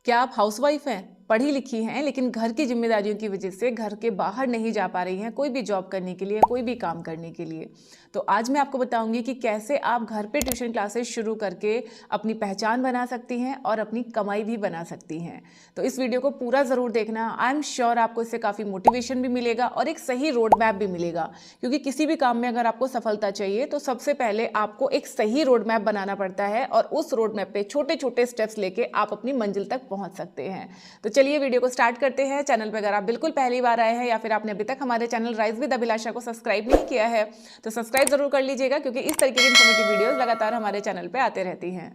क्या आप हाउसवाइफ हैं, पढ़ी लिखी हैं, लेकिन घर की जिम्मेदारियों की वजह से घर के बाहर नहीं जा पा रही हैं कोई भी जॉब करने के लिए, कोई भी काम करने के लिए? तो आज मैं आपको बताऊंगी कि कैसे आप घर पे ट्यूशन क्लासेस शुरू करके अपनी पहचान बना सकती हैं और अपनी कमाई भी बना सकती हैं। तो इस वीडियो को पूरा ज़रूर देखना। आई एम श्योर आपको इससे काफ़ी मोटिवेशन भी मिलेगा और एक सही रोड मैप भी मिलेगा, क्योंकि किसी भी काम में अगर आपको सफलता चाहिए तो सबसे पहले आपको एक सही रोड मैप बनाना पड़ता है और उस रोड मैप पे छोटे छोटे स्टेप्स लेके आप अपनी मंजिल तक पहुंच सकते हैं। तो चलिए वीडियो को स्टार्ट करते हैं। चैनल पर अगर आप बिल्कुल पहली बार आए हैं या फिर आपने अभी तक हमारे चैनल राइज विद अभिलाषा को सब्सक्राइब नहीं किया है तो सब्सक्राइब जरूर कर लीजिएगा, क्योंकि इस तरीके की इन्फॉर्मेटिव वीडियोस लगातार हमारे चैनल पे आते रहती हैं।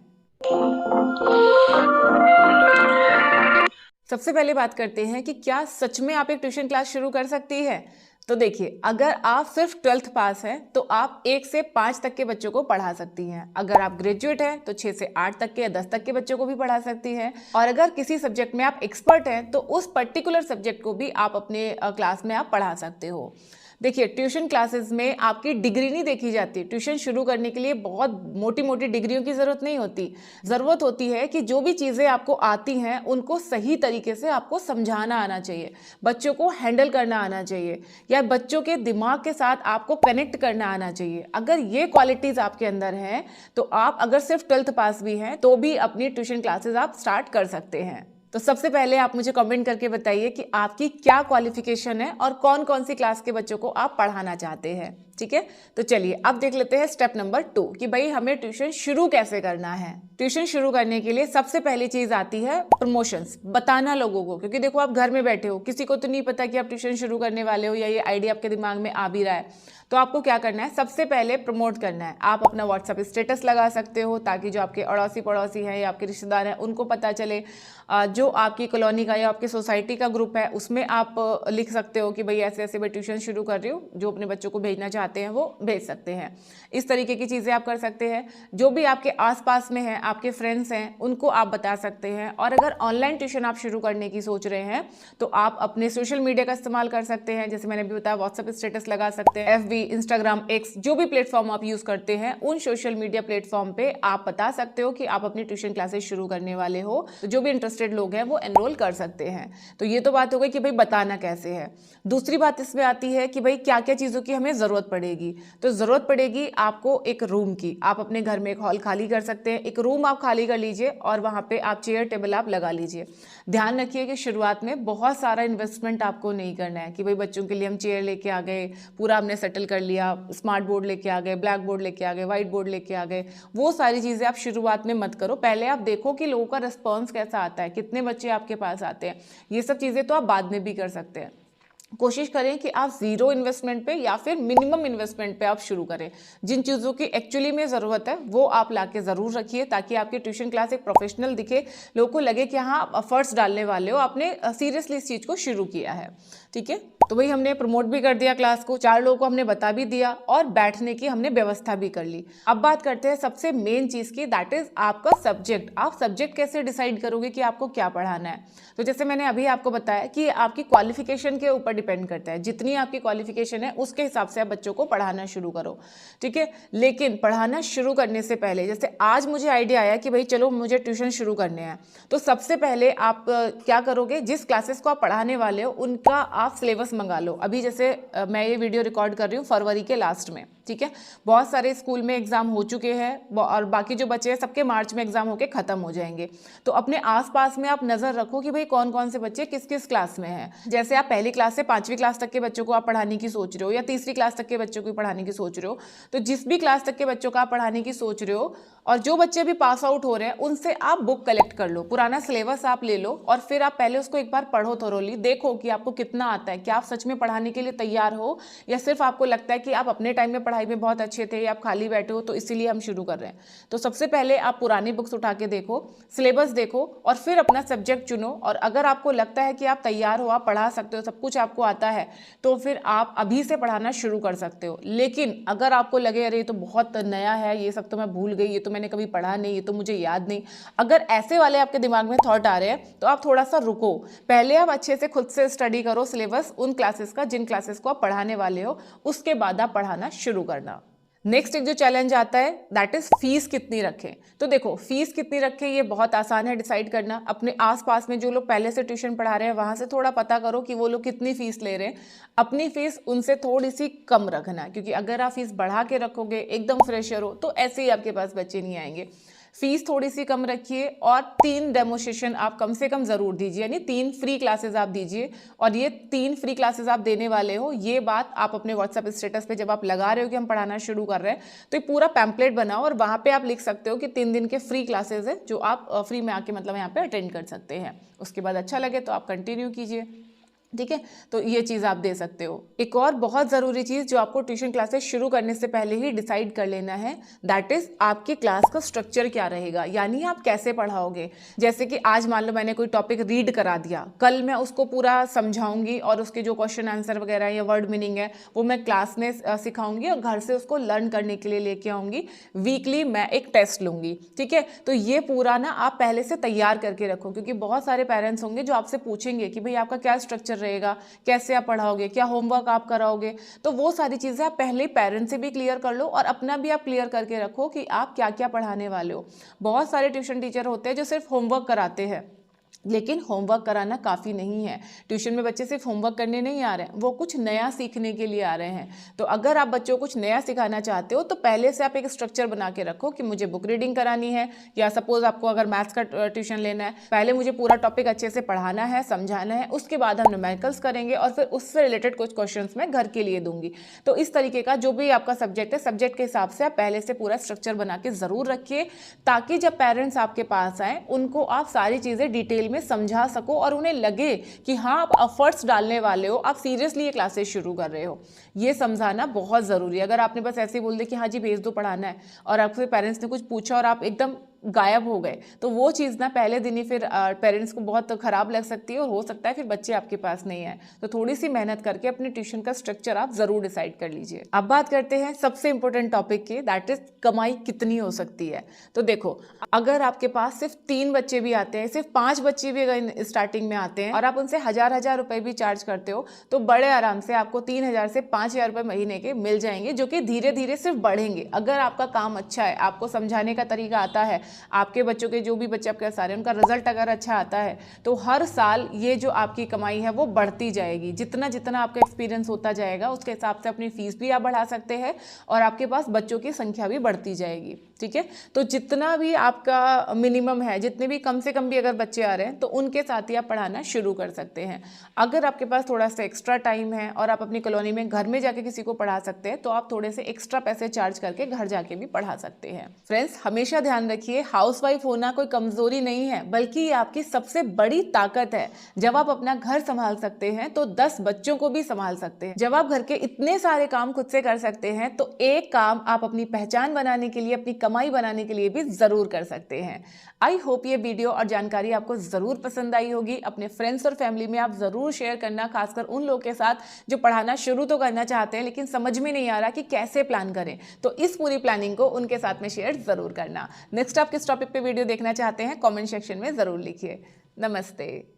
सबसे पहले बात करते हैं कि क्या सच में आप एक ट्यूशन क्लास शुरू कर सकती है। तो देखिए, अगर आप सिर्फ 12th पास हैं तो आप 1 से 5 तक के बच्चों को पढ़ा सकती हैं। अगर आप ग्रेजुएट हैं तो 6 से 8 तक के या 10 तक के बच्चों को भी पढ़ा सकती हैं। और अगर किसी सब्जेक्ट में आप एक्सपर्ट हैं तो उस पर्टिकुलर सब्जेक्ट को भी आप अपने क्लास में आप पढ़ा सकते हो। देखिए, ट्यूशन क्लासेस में आपकी डिग्री नहीं देखी जाती। ट्यूशन शुरू करने के लिए बहुत मोटी मोटी डिग्रियों की ज़रूरत नहीं होती। ज़रूरत होती है कि जो भी चीज़ें आपको आती हैं उनको सही तरीके से आपको समझाना आना चाहिए, बच्चों को हैंडल करना आना चाहिए, या बच्चों के दिमाग के साथ आपको कनेक्ट करना आना चाहिए। अगर ये क्वालिटीज़ आपके अंदर हैं तो आप अगर सिर्फ 12th पास भी हैं तो भी अपनी ट्यूशन क्लासेस आप स्टार्ट कर सकते हैं। तो सबसे पहले आप मुझे कमेंट करके बताइए कि आपकी क्या क्वालिफिकेशन है और कौन कौन सी क्लास के बच्चों को आप पढ़ाना चाहते हैं। ठीक है, तो चलिए अब देख लेते हैं स्टेप नंबर 2 कि भाई हमें ट्यूशन शुरू कैसे करना है। ट्यूशन शुरू करने के लिए सबसे पहली चीज आती है प्रमोशंस, बताना लोगों को। क्योंकि देखो, आप घर में बैठे हो, किसी को तो नहीं पता कि आप ट्यूशन शुरू करने वाले हो या ये आइडिया आपके दिमाग में आ भी रहा है। तो आपको क्या करना है, सबसे पहले प्रमोट करना है। आप अपना व्हाट्सएप स्टेटस लगा सकते हो ताकि जो आपके अड़ोसी पड़ोसी हैं या आपके रिश्तेदार हैं उनको पता चले। जो आपकी कॉलोनी का या आपकी सोसाइटी का ग्रुप है उसमें आप लिख सकते हो कि भाई ऐसे ऐसे मैं ट्यूशन शुरू कर रही हूँ, जो अपने बच्चों को भेजना चाहते हैं वो भेज सकते हैं। इस तरीके की चीज़ें आप कर सकते हैं। जो भी आपके आसपास में हैं, आपके फ्रेंड्स हैं, उनको आप बता सकते हैं। और अगर ऑनलाइन ट्यूशन आप शुरू करने की सोच रहे हैं तो आप अपने सोशल मीडिया का इस्तेमाल कर सकते हैं। जैसे मैंने भी बताया, व्हाट्सएप स्टेटस लगा सकते हैं, FB, इंस्टाग्राम, एक्स, जो भी प्लेटफॉर्म आप यूज करते हैं उन सोशल मीडिया प्लेटफॉर्म पे आप बता सकते हो कि आप अपनी ट्यूशन क्लासेस शुरू करने वाले हो। तो जो भी इंटरेस्टेड लोग हैं वो एनरोल कर सकते हैं। तो ये तो बात हो गई कि भाई बताना कैसे है। दूसरी बात इसमें आती है कि भाई क्या क्या चीज़ों की हमें ज़रूरत पड़ेगी। तो ज़रूरत पड़ेगी आपको एक रूम की। आप अपने घर में एक हॉल खाली कर सकते हैं, एक रूम आप खाली कर लीजिए और वहाँ पे आप चेयर टेबल आप लगा लीजिए। ध्यान रखिए कि शुरुआत में बहुत सारा इन्वेस्टमेंट आपको नहीं करना है कि भाई बच्चों के लिए हम चेयर लेके आ गए, पूरा हमने सेटल कर लिया, स्मार्ट बोर्ड लेके आ गए, ब्लैक बोर्ड लेके आ गए, व्हाइट बोर्ड लेके आ गए। वो सारी चीज़ें आप शुरुआत में मत करो। पहले आप देखो कि लोगों का रिस्पॉन्स कैसा आता है, कितने बच्चे आपके पास आते हैं। ये सब चीज़ें तो आप बाद में भी कर सकते हैं। कोशिश करें कि आप जीरो इन्वेस्टमेंट पे या फिर मिनिमम इन्वेस्टमेंट पे आप शुरू करें। जिन चीज़ों की एक्चुअली में ज़रूरत है वो आप लाके ज़रूर रखिए ताकि आपकी ट्यूशन क्लास एक प्रोफेशनल दिखे, लोगों को लगे कि हाँ आप एफर्ट्स डालने वाले हो, आपने सीरियसली इस चीज़ को शुरू किया है। ठीक है, तो भाई हमने प्रमोट भी कर दिया क्लास को, 4 लोगों को हमने बता भी दिया और बैठने की हमने व्यवस्था भी कर ली। अब बात करते हैं सबसे मेन चीज़ की, दैट इज आपका सब्जेक्ट। आप सब्जेक्ट कैसे डिसाइड करोगे कि आपको क्या पढ़ाना है। तो जैसे मैंने अभी आपको बताया कि आपकी क्वालिफिकेशन के ऊपर डिपेंड करता है। जितनी आपकी क्वालिफिकेशन है उसके हिसाब से आप बच्चों को पढ़ाना शुरू करो। ठीक है, लेकिन पढ़ाना शुरू करने से पहले, जैसे आज मुझे आइडिया आया कि भाई चलो मुझे ट्यूशन शुरू करने हैं, तो सबसे पहले आप क्या करोगे, जिस क्लासेस को आप पढ़ाने वाले हो उनका आप सिलेबस मंगा लो। अभी जैसे मैं ये वीडियो रिकॉर्ड कर रही हूँ फरवरी के लास्ट में। ठीक है, बहुत सारे स्कूल में एग्जाम हो चुके हैं और बाकी जो बच्चे हैं सबके मार्च में एग्जाम होके खत्म हो जाएंगे। तो अपने आसपास में आप नजर रखो कि भाई कौन कौन से बच्चे किस किस क्लास में हैं। जैसे आप पहली क्लास से 5वीं क्लास तक के बच्चों को आप पढ़ाने की सोच रहे हो या तीसरी क्लास तक के बच्चों को पढ़ाने की सोच रहे हो, तो जिस भी क्लास तक के बच्चों का आप पढ़ाने की सोच रहे हो और जो बच्चे भी पास आउट हो रहे हैं उनसे आप बुक कलेक्ट कर लो, पुराना सिलेबस आप ले लो और फिर आप पहले उसको एक बार पढ़ो थोरोली, देखो कि आपको कितना आता है, क्या आप सच में पढ़ाने के लिए तैयार हो या सिर्फ आपको लगता है कि आप अपने टाइम में पढ़ाई में बहुत अच्छे थे या आप खाली बैठे हो तो इसीलिए हम शुरू कर रहे हैं। तो सबसे पहले आप पुरानी बुक्स उठा के देखो, सिलेबस देखो और फिर अपना सब्जेक्ट चुनो। और अगर आपको लगता है कि आप तैयार हो, आप पढ़ा सकते हो, सब कुछ आपको आता है, तो फिर आप अभी से पढ़ाना शुरू कर सकते हो। लेकिन अगर आपको लगे अरे ये तो बहुत नया है, ये सब तो मैं भूल गई, ये तो मैंने कभी पढ़ा नहीं, ये तो मुझे याद नहीं, अगर ऐसे वाले आपके दिमाग में थॉट आ रहे हैं तो आप थोड़ा सा रुको। पहले आप अच्छे से खुद से स्टडी करो सिलेबस उन क्लासेस का जिन क्लासेस को आप पढ़ाने वाले हो, उसके बाद आप पढ़ाना शुरू करना। नेक्स्ट एक जो चैलेंज आता है दैट इज फीस कितनी रखें। तो देखो फीस कितनी रखें ये बहुत आसान है डिसाइड करना। अपने आसपास में जो लोग पहले से ट्यूशन पढ़ा रहे हैं वहां से थोड़ा पता करो कि वो लोग कितनी फीस ले रहे हैं। अपनी फीस उनसे थोड़ी सी कम रखना, क्योंकि अगर आप फीस बढ़ा के रखोगे एकदम फ्रेशर हो तो ऐसे ही आपके पास बच्चे नहीं आएंगे। फीस थोड़ी सी कम रखिए और 3 डेमोस्ट्रेशन आप कम से कम जरूर दीजिए, यानी 3 फ्री क्लासेस आप दीजिए। और ये 3 फ्री क्लासेस आप देने वाले हो, ये बात आप अपने व्हाट्सएप स्टेटस पे जब आप लगा रहे हो कि हम पढ़ाना शुरू कर रहे हैं तो ये पूरा पैम्पलेट बनाओ और वहां पे आप लिख सकते हो कि 3 दिन के फ्री क्लासेस है जो आप फ्री में आके मतलब यहाँ पे अटेंड कर सकते हैं। उसके बाद अच्छा लगे तो आप कंटिन्यू कीजिए, ठीक है। तो ये चीज़ आप दे सकते हो। एक और बहुत ज़रूरी चीज़ जो आपको ट्यूशन क्लासेस शुरू करने से पहले ही डिसाइड कर लेना है दैट इज़ आपकी क्लास का स्ट्रक्चर क्या रहेगा, यानी आप कैसे पढ़ाओगे। जैसे कि आज मान लो मैंने कोई टॉपिक रीड करा दिया, कल मैं उसको पूरा समझाऊंगी और उसके जो क्वेश्चन आंसर वगैरह या वर्ड मीनिंग है वो मैं क्लास में सिखाऊंगी और घर से उसको लर्न करने के लिए लेके आऊँगी। वीकली मैं एक टेस्ट लूँगी, ठीक है। तो ये पूरा ना आप पहले से तैयार करके रखो, क्योंकि बहुत सारे पेरेंट्स होंगे जो आपसे पूछेंगे कि भाई आपका क्या स्ट्रक्चर रहेगा, कैसे आप पढ़ाओगे, क्या होमवर्क आप कराओगे। तो वो सारी चीजें आप पहले पेरेंट्स से भी क्लियर कर लो और अपना भी आप क्लियर करके रखो कि आप क्या क्या पढ़ाने वाले हो। बहुत सारे ट्यूशन टीचर होते हैं जो सिर्फ होमवर्क कराते हैं, लेकिन होमवर्क कराना काफ़ी नहीं है। ट्यूशन में बच्चे सिर्फ होमवर्क करने नहीं आ रहे हैं, वो कुछ नया सीखने के लिए आ रहे हैं। तो अगर आप बच्चों को कुछ नया सिखाना चाहते हो तो पहले से आप एक स्ट्रक्चर बना के रखो कि मुझे बुक रीडिंग करानी है, या सपोज आपको अगर मैथ्स का ट्यूशन लेना है, पहले मुझे पूरा टॉपिक अच्छे से पढ़ाना है, समझाना है, उसके बाद हम न्यूमेरिकल्स करेंगे और फिर उससे रिलेटेड कुछ क्वेश्चन मैं घर के लिए दूंगी। तो इस तरीके का जो भी आपका सब्जेक्ट है, सब्जेक्ट के हिसाब से आप पहले से पूरा स्ट्रक्चर बना के ज़रूर रखिए, ताकि जब पेरेंट्स आपके पास आए उनको आप सारी चीज़ें डिटेल में समझा सको और उन्हें लगे कि हाँ आप एफर्ट्स डालने वाले हो, आप सीरियसली ये क्लासेस शुरू कर रहे हो। ये समझाना बहुत ज़रूरी है। अगर आपने बस ऐसे ही बोल दिया कि हाँ जी भेज दो पढ़ाना है और आपसे पेरेंट्स ने कुछ पूछा और आप एकदम गायब हो गए, तो वो चीज़ ना पहले दिन ही फिर पेरेंट्स को बहुत खराब लग सकती है और हो सकता है फिर बच्चे आपके पास नहीं आए। तो थोड़ी सी मेहनत करके अपने ट्यूशन का स्ट्रक्चर आप जरूर डिसाइड कर लीजिए। अब बात करते हैं सबसे इंपॉर्टेंट टॉपिक की, दैट इज कमाई कितनी हो सकती है। तो देखो अगर आपके पास सिर्फ 3 बच्चे भी आते हैं, सिर्फ 5 बच्चे भी अगर स्टार्टिंग में आते हैं और आप उनसे 1000 रुपए भी चार्ज करते हो तो बड़े आराम से आपको 3000 से 5000 रुपए महीने के मिल जाएंगे, जो कि धीरे धीरे सिर्फ बढ़ेंगे। अगर आपका काम अच्छा है, आपको समझाने का तरीका आता है, आपके बच्चों के जो भी बच्चे आपके सारे उनका रिजल्ट अगर अच्छा आता है तो हर साल ये जो आपकी कमाई है वो बढ़ती जाएगी। जितना जितना आपका एक्सपीरियंस होता जाएगा उसके हिसाब से अपनी फीस भी आप बढ़ा सकते हैं और आपके पास बच्चों की संख्या भी बढ़ती जाएगी, ठीक है। तो जितना भी आपका मिनिमम है, जितने भी कम से कम भी अगर बच्चे आ रहे हैं तो उनके साथ ही आप पढ़ाना शुरू कर सकते हैं। अगर आपके पास थोड़ा सा एक्स्ट्रा टाइम है और आप अपनी कॉलोनी में घर में जाके किसी को पढ़ा सकते हैं तो आप थोड़े से एक्स्ट्रा पैसे चार्ज करके घर जाके भी पढ़ा सकते हैं। फ्रेंड्स हमेशा ध्यान रखिए, हाउसवाइफ होना कोई कमजोरी नहीं है बल्कि ये आपकी सबसे बड़ी ताकत है। जब आप अपना घर संभाल सकते हैं तो 10 बच्चों को भी संभाल सकते हैं। जब आप घर के इतने सारे काम खुद से कर सकते हैं तो एक काम आप अपनी पहचान बनाने के लिए, अपनी कमाई बनाने के लिए भी जरूर कर सकते हैं। आई होप ये वीडियो और जानकारी आपको जरूर पसंद आई होगी। अपने फ्रेंड्स और फैमिली में आप जरूर शेयर करना, खासकर उन लोगों के साथ जो पढ़ाना शुरू तो करना चाहते हैं लेकिन समझ में नहीं आ रहा कि कैसे प्लान करें। तो इस पूरी प्लानिंग को उनके साथ में शेयर जरूर करना। नेक्स्ट आप किस टॉपिक पे वीडियो देखना चाहते हैं कमेंट सेक्शन में जरूर लिखिए। नमस्ते।